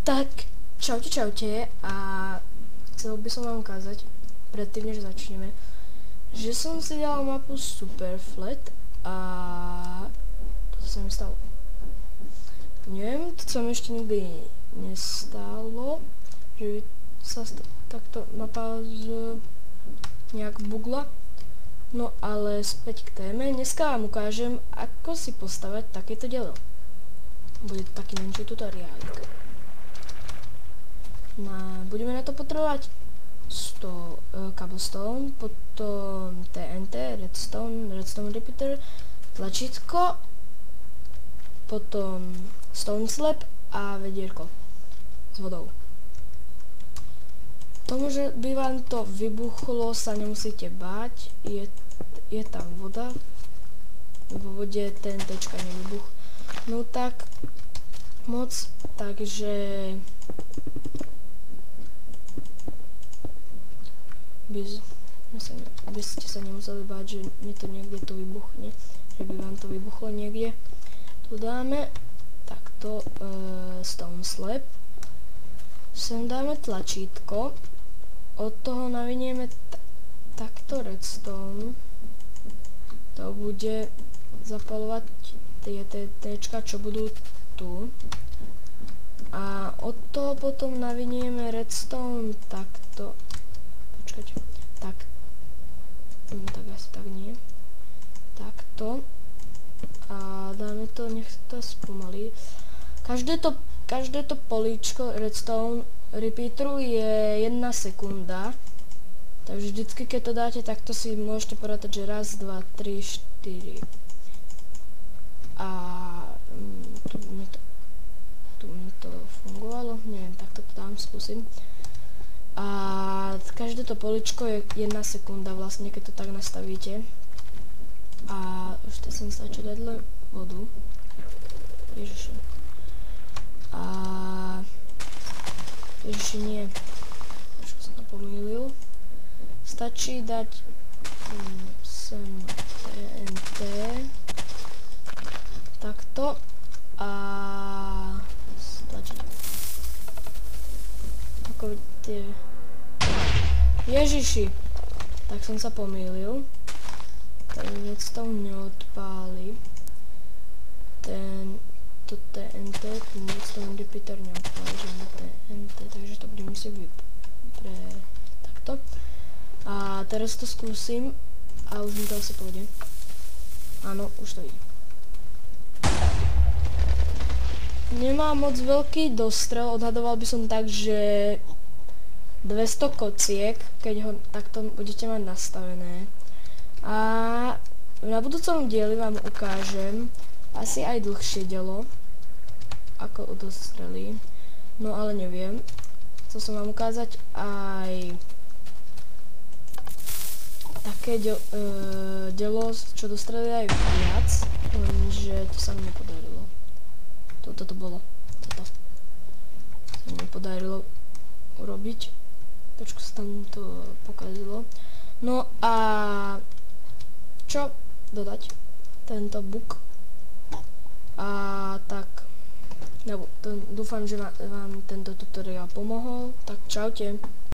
Tak, čaute a chcel by som vám ukázať, predtým než začneme, že som si dal mapu Superflat a to sa mi stalo. Neviem, to sa mi ešte nikdy nestalo, že sa takto mapa nejak bugla. No ale späť k téme, dneska vám ukážem, ako si postavať takéto dielo. Bude to taký menší tutoriálik. Budeme na to potrebovať 100 cobblestone, potom TNT, redstone repeater, tlačítko, potom stone slab a vedierko s vodou. Tomu, že by vám to vybuchlo, sa nemusíte báť, je tam voda, vo vode TNTčka nevybuchnú tak moc, takže by ste sa nemuseli báť, že mi to niekde tu vybuchne, že by vám to vybuchlo niekde. Tu dáme takto stone slab, sem dáme tlačítko, od toho navinieme takto redstone, to bude zapalovať tie TNTčka, čo budú tu, a od toho potom navinieme redstone takto. Tak asi tak nie. Takto. A dáme to, nech to spomalí. Každé to políčko redstone repeateru je 1 sekunda. Takže vždycky, keď to dáte, takto si môžete porátať, že raz, 2, 3, 4. A tu mi to fungovalo. Neviem, takto to dám, skúsim. A každé to poličko je 1 sekunda vlastne, keď to tak nastavíte. A už to som stačil dať len vodu. Ježiši. Ježiši, nie. Trošku som to pomýlil. Stačí dať sem TNT. Takto. A stačí. Ako vidíte. Ježiši, tak som sa pomýlil. Ten redstone neodpáli. To TNT, ten redstone repeater neodpáli žiadne TNT, takže to budem musieť takto. A teraz to skúsim a už mi to asi pôjde. Áno, už to ide. Nemá moc veľký dostrel, odhadoval by som tak, že 200 kociek, keď ho takto budete mať nastavené. A na budúcom dieli vám ukážem asi aj dlhšie dielo, ako odostrelí. No ale neviem. Chcel som vám ukázať aj také dielo, čo dostrelí aj viac, lenže to sa mi nepodarilo. Toto bolo. Toto sa mi nepodarilo urobiť. Trošku sa tam to pokazilo. No a čo dodať? Tento bug. A tak dúfam, že vám tento tutoriál pomohol. Tak čaute.